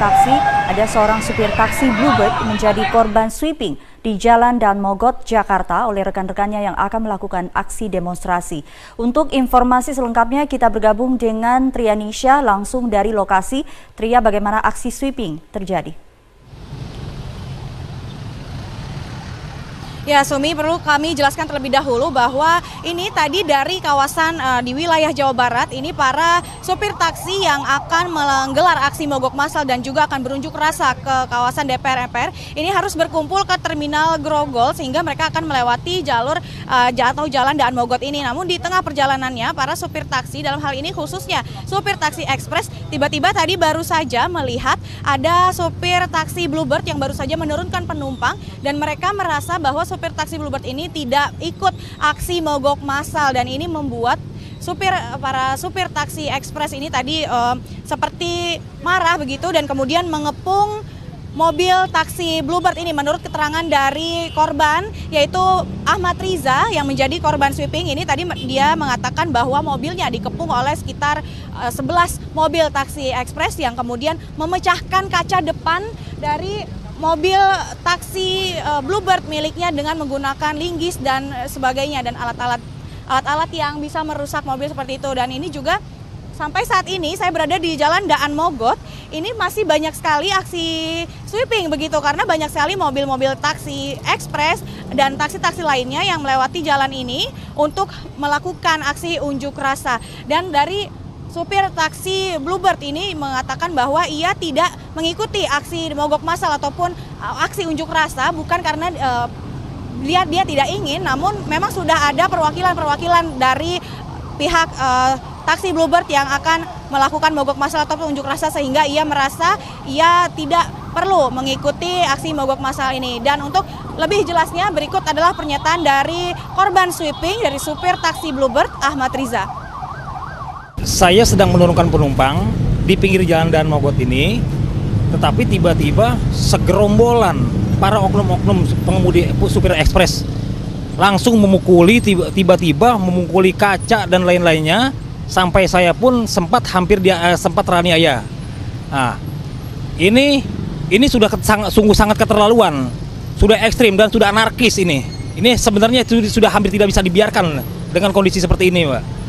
taksi, ada seorang supir taksi Bluebird menjadi korban sweeping di Jalan Dan Mogot, Jakarta oleh rekan-rekannya yang akan melakukan aksi demonstrasi. Untuk informasi selengkapnya kita bergabung dengan Trianisha langsung dari lokasi. Tria, bagaimana aksi sweeping terjadi? Ya, Sumi, perlu kami jelaskan terlebih dahulu bahwa ini tadi dari kawasan di wilayah Jawa Barat, ini para sopir taksi yang akan menggelar aksi mogok massal dan juga akan berunjuk rasa ke kawasan DPR MPR, ini harus berkumpul ke Terminal Grogol sehingga mereka akan melewati jalur atau jalan Daan Mogot ini. Namun di tengah perjalanannya, para sopir taksi, dalam hal ini khususnya sopir taksi ekspres, tiba-tiba tadi baru saja melihat ada sopir taksi Bluebird yang baru saja menurunkan penumpang dan mereka merasa bahwa sopir taksi Bluebird ini tidak ikut aksi mogok massal dan ini membuat para supir taksi ekspres ini tadi seperti marah begitu dan kemudian mengepung mobil taksi Bluebird ini. Menurut keterangan dari korban yaitu Ahmad Riza yang menjadi korban sweeping ini, tadi dia mengatakan bahwa mobilnya dikepung oleh sekitar 11 mobil taksi ekspres yang kemudian memecahkan kaca depan dari mobil taksi Bluebird miliknya dengan menggunakan linggis dan sebagainya dan alat-alat yang bisa merusak mobil seperti itu. Dan ini juga sampai saat ini saya berada di Jalan Daan Mogot, ini masih banyak sekali aksi sweeping begitu karena banyak sekali mobil-mobil taksi ekspres dan taksi-taksi lainnya yang melewati jalan ini untuk melakukan aksi unjuk rasa. Dan dari supir taksi Bluebird ini mengatakan bahwa ia tidak mengikuti aksi mogok massal ataupun aksi unjuk rasa bukan karena dia tidak ingin, namun memang sudah ada perwakilan dari pihak taksi Bluebird yang akan melakukan mogok massal ataupun unjuk rasa sehingga ia merasa ia tidak perlu mengikuti aksi mogok massal ini. Dan untuk lebih jelasnya berikut adalah pernyataan dari korban sweeping dari supir taksi Bluebird Ahmad Riza. Saya sedang menurunkan penumpang di pinggir jalan Daan Mogot ini, tetapi tiba-tiba segerombolan para oknum-oknum pengemudi supir ekspres langsung memukuli, tiba-tiba memukuli kaca dan lain-lainnya, sampai saya pun sempat teraniaya. Nah, ini sudah sungguh sangat keterlaluan, sudah ekstrim dan sudah anarkis ini. Ini sebenarnya sudah hampir tidak bisa dibiarkan dengan kondisi seperti ini, Mbak.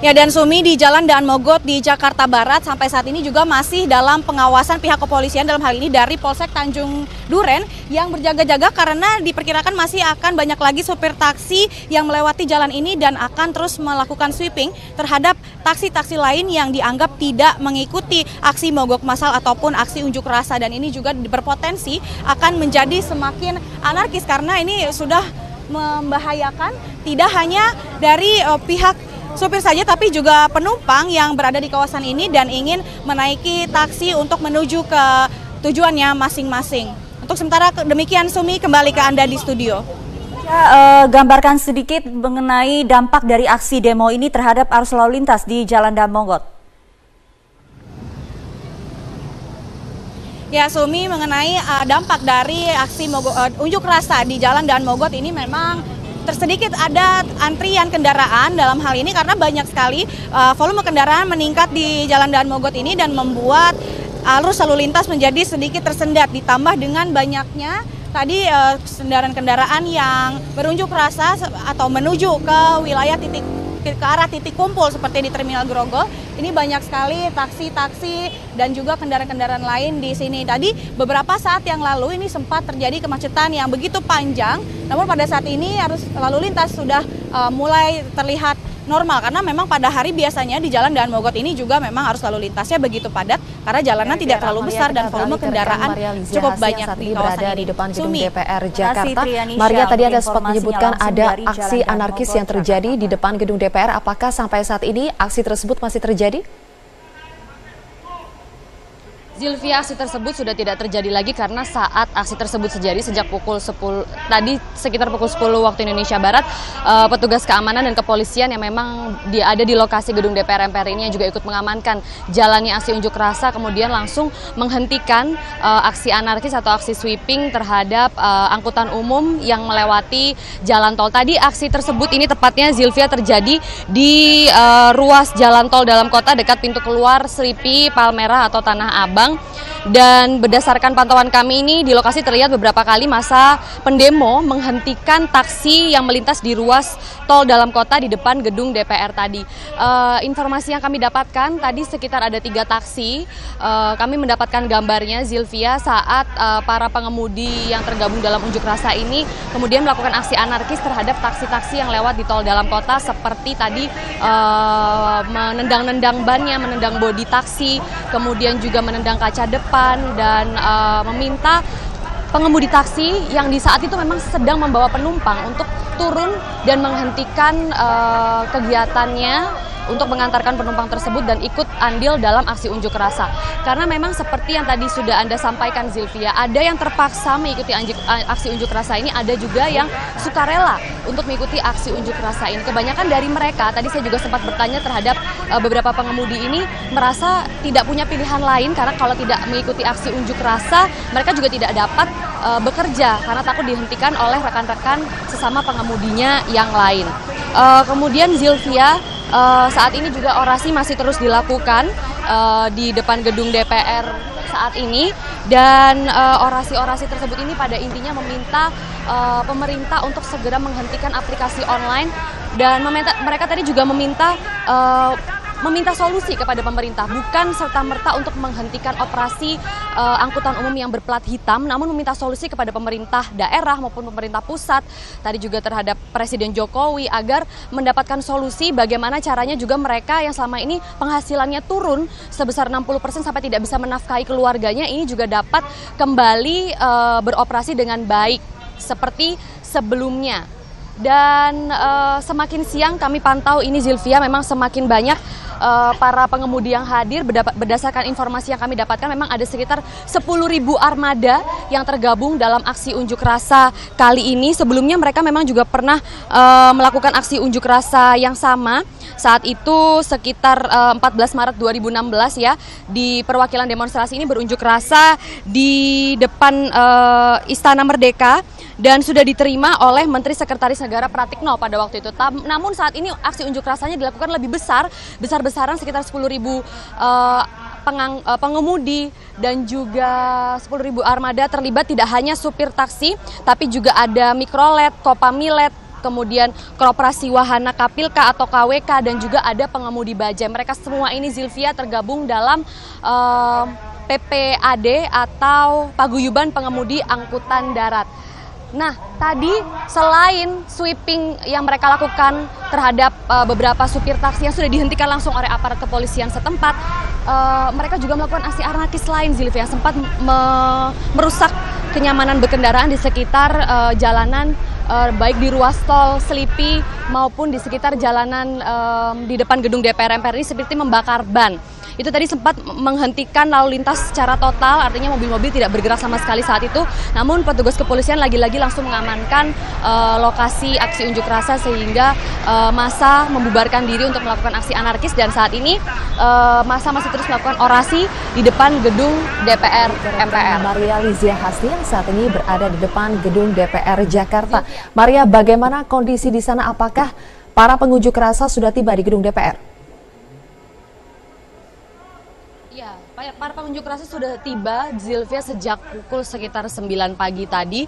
Ya, dan Sumi, di Jalan Daan Mogot di Jakarta Barat sampai saat ini juga masih dalam pengawasan pihak kepolisian, dalam hal ini dari Polsek Tanjung Duren yang berjaga-jaga karena diperkirakan masih akan banyak lagi supir taksi yang melewati jalan ini dan akan terus melakukan sweeping terhadap taksi-taksi lain yang dianggap tidak mengikuti aksi mogok massal ataupun aksi unjuk rasa. Dan ini juga berpotensi akan menjadi semakin anarkis karena ini sudah membahayakan tidak hanya dari pihak supir saja tapi juga penumpang yang berada di kawasan ini dan ingin menaiki taksi untuk menuju ke tujuannya masing-masing. Untuk sementara demikian, Sumi, kembali ke Anda di studio. Gambarkan sedikit mengenai dampak dari aksi demo ini terhadap arus lalu lintas di Jalan Daan Mogot. Ya, Sumi, mengenai dampak dari aksi unjuk rasa di Jalan Daan Mogot ini memang sedikit ada antrian kendaraan dalam hal ini karena banyak sekali volume kendaraan meningkat di Jalan Daan Mogot ini dan membuat arus lalu lintas menjadi sedikit tersendat, ditambah dengan banyaknya tadi kendaraan-kendaraan yang berunjuk rasa atau menuju ke wilayah ke arah titik kumpul seperti di Terminal Grogol. Ini banyak sekali taksi-taksi dan juga kendaraan-kendaraan lain di sini. Tadi beberapa saat yang lalu ini sempat terjadi kemacetan yang begitu panjang, namun pada saat ini arus lalu lintas sudah mulai terlihat normal karena memang pada hari biasanya di Jalan Daan Mogot ini juga memang arus lalu lintasnya begitu padat karena jalanan tidak terlalu besar dan volume kendaraan cukup banyak di kawasan ini. Di depan gedung DPR Jakarta. Maria, tadi Anda sempat menyebutkan ada aksi anarkis yang terjadi di depan gedung DPR. Apakah sampai saat ini aksi tersebut masih terjadi? Zilvia, aksi tersebut sudah tidak terjadi lagi karena saat aksi tersebut terjadi sejak pukul 10 tadi sekitar pukul 10 waktu Indonesia Barat, petugas keamanan dan kepolisian yang memang ada di lokasi gedung DPR MPR ini yang juga ikut mengamankan jalannya aksi unjuk rasa, kemudian langsung menghentikan aksi anarkis atau aksi sweeping terhadap angkutan umum yang melewati jalan tol. Tadi aksi tersebut ini tepatnya Zilvia terjadi di ruas jalan tol dalam kota dekat pintu keluar Selipi, Palmerah atau Tanah Abang. Dan berdasarkan pantauan kami ini di lokasi terlihat beberapa kali masa pendemo menghentikan taksi yang melintas di ruas tol dalam kota di depan gedung DPR tadi. Informasi yang kami dapatkan tadi sekitar ada 3 taksi. Kami mendapatkan gambarnya Zilvia saat para pengemudi yang tergabung dalam unjuk rasa ini kemudian melakukan aksi anarkis terhadap taksi-taksi yang lewat di tol dalam kota, seperti tadi menendang-nendang bannya, menendang bodi taksi, kemudian juga menendang kaca depan dan meminta pengemudi taksi yang di saat itu memang sedang membawa penumpang untuk turun dan menghentikan kegiatannya untuk mengantarkan penumpang tersebut dan ikut andil dalam aksi unjuk rasa. Karena memang seperti yang tadi sudah Anda sampaikan Zilvia, ada yang terpaksa mengikuti aksi unjuk rasa ini, ada juga yang sukarela untuk mengikuti aksi unjuk rasa ini. Kebanyakan dari mereka, tadi saya juga sempat bertanya terhadap beberapa pengemudi ini, merasa tidak punya pilihan lain karena kalau tidak mengikuti aksi unjuk rasa, mereka juga tidak dapat bekerja karena takut dihentikan oleh rekan-rekan sesama pengemudinya yang lain. Kemudian Zilvia, saat ini juga orasi masih terus dilakukan di depan gedung DPR saat ini, dan orasi-orasi tersebut ini pada intinya meminta pemerintah untuk segera menghentikan aplikasi online, dan mereka tadi juga meminta solusi kepada pemerintah, bukan serta-merta untuk menghentikan operasi angkutan umum yang berplat hitam, namun meminta solusi kepada pemerintah daerah maupun pemerintah pusat, tadi juga terhadap Presiden Jokowi, agar mendapatkan solusi bagaimana caranya juga mereka yang selama ini penghasilannya turun sebesar 60% sampai tidak bisa menafkahi keluarganya, ini juga dapat kembali beroperasi dengan baik seperti sebelumnya. Dan semakin siang kami pantau ini Zilvia, memang semakin banyak para pengemudi yang hadir. Berdasarkan informasi yang kami dapatkan memang ada sekitar 10.000 armada yang tergabung dalam aksi unjuk rasa kali ini. Sebelumnya mereka memang juga pernah melakukan aksi unjuk rasa yang sama. Saat itu sekitar 14 Maret 2016 ya, di perwakilan demonstrasi ini berunjuk rasa di depan Istana Merdeka dan sudah diterima oleh Menteri Sekretaris Negara Pratikno pada waktu itu. Namun saat ini aksi unjuk rasanya dilakukan lebih besar-besaran sekitar 10.000 pengemudi dan juga 10.000 armada terlibat, tidak hanya supir taksi tapi juga ada Mikrolet, Kopamilet, kemudian Koperasi Wahana Kapilka atau KWK, dan juga ada pengemudi bajai. Mereka semua ini Zilvia tergabung dalam PPAD atau Paguyuban Pengemudi Angkutan Darat. Nah, tadi selain sweeping yang mereka lakukan terhadap beberapa supir taksi yang sudah dihentikan langsung oleh aparat kepolisian setempat, mereka juga melakukan aksi anarkis lain Zilvia, yang sempat merusak kenyamanan berkendaraan di sekitar jalanan, baik di ruas tol Selipi maupun di sekitar jalanan di depan gedung DPR MPR ini, seperti membakar ban. Itu tadi sempat menghentikan lalu lintas secara total, artinya mobil-mobil tidak bergerak sama sekali saat itu. Namun petugas kepolisian lagi-lagi langsung mengamankan lokasi aksi unjuk rasa sehingga massa membubarkan diri untuk melakukan aksi anarkis, dan saat ini massa masih terus melakukan orasi di depan gedung DPR MPR. Maria Lizia Hasni yang saat ini berada di depan gedung DPR Jakarta. Maria, bagaimana kondisi di sana? Apakah para pengunjuk rasa sudah tiba di gedung DPR? Ya, para pengunjuk rasa sudah tiba Zilvia sejak pukul sekitar 9 pagi tadi.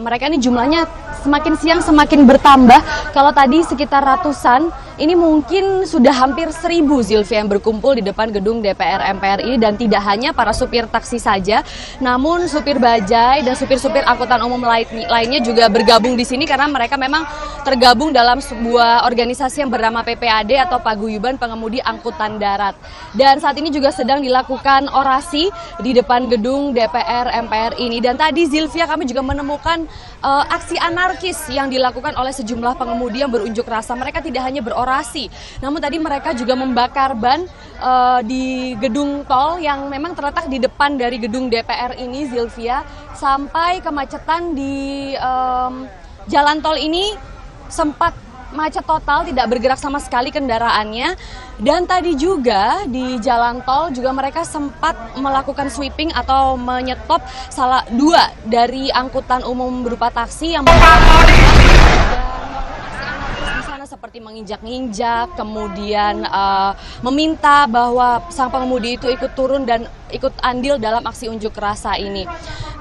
Mereka ini jumlahnya semakin siang semakin bertambah. Kalau tadi sekitar ratusan, ini mungkin sudah hampir 1.000 Zilvia yang berkumpul di depan gedung DPR MPR ini, dan tidak hanya para supir taksi saja, namun supir bajai dan supir-supir angkutan umum lainnya juga bergabung di sini karena mereka memang tergabung dalam sebuah organisasi yang bernama PPAD atau Paguyuban Pengemudi Angkutan Darat. Dan saat ini juga sedang dilakukan orasi di depan gedung DPR MPR ini. Dan tadi Zilvia kami juga menemukan aksi anarkis yang dilakukan oleh sejumlah pengemudi yang berunjuk rasa. Mereka tidak hanya berorasi, namun tadi mereka juga membakar ban di gedung tol yang memang terletak di depan dari gedung DPR ini, Zilvia, sampai kemacetan di jalan tol ini sempat macet total, tidak bergerak sama sekali kendaraannya. Dan tadi juga di jalan tol juga mereka sempat melakukan sweeping atau menyetop dua dari angkutan umum berupa taksi yang seperti menginjak-injak, kemudian meminta bahwa sang pengemudi itu ikut turun dan ikut andil dalam aksi unjuk rasa ini.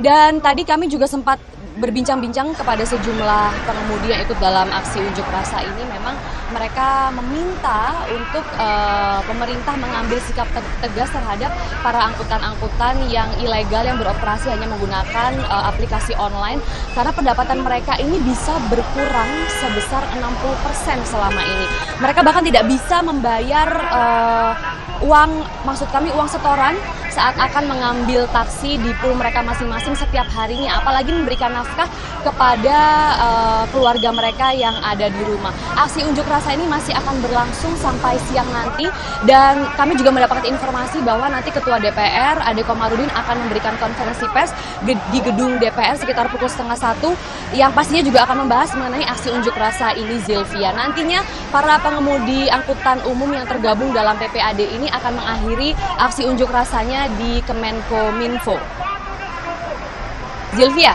Dan tadi kami juga sempat berbincang-bincang kepada sejumlah pengemudi yang ikut dalam aksi unjuk rasa ini. Memang mereka meminta untuk pemerintah mengambil sikap tegas terhadap para angkutan-angkutan yang ilegal yang beroperasi hanya menggunakan aplikasi online, karena pendapatan mereka ini bisa berkurang sebesar 60% selama ini. Mereka bahkan tidak bisa membayar uang setoran saat akan mengambil taksi di pool mereka masing-masing setiap harinya, apalagi memberikan nafkah kepada keluarga mereka yang ada di rumah. Aksi unjuk rasa ini masih akan berlangsung sampai siang nanti, dan kami juga mendapatkan informasi bahwa nanti Ketua DPR Ade Komarudin akan memberikan konferensi pers di gedung DPR sekitar pukul 12:30 yang pastinya juga akan membahas mengenai aksi unjuk rasa ini, Zilvia. Nantinya para pengemudi angkutan umum yang tergabung dalam PPAD ini akan mengakhiri aksi unjuk rasanya di Kemenkominfo. Zilvia.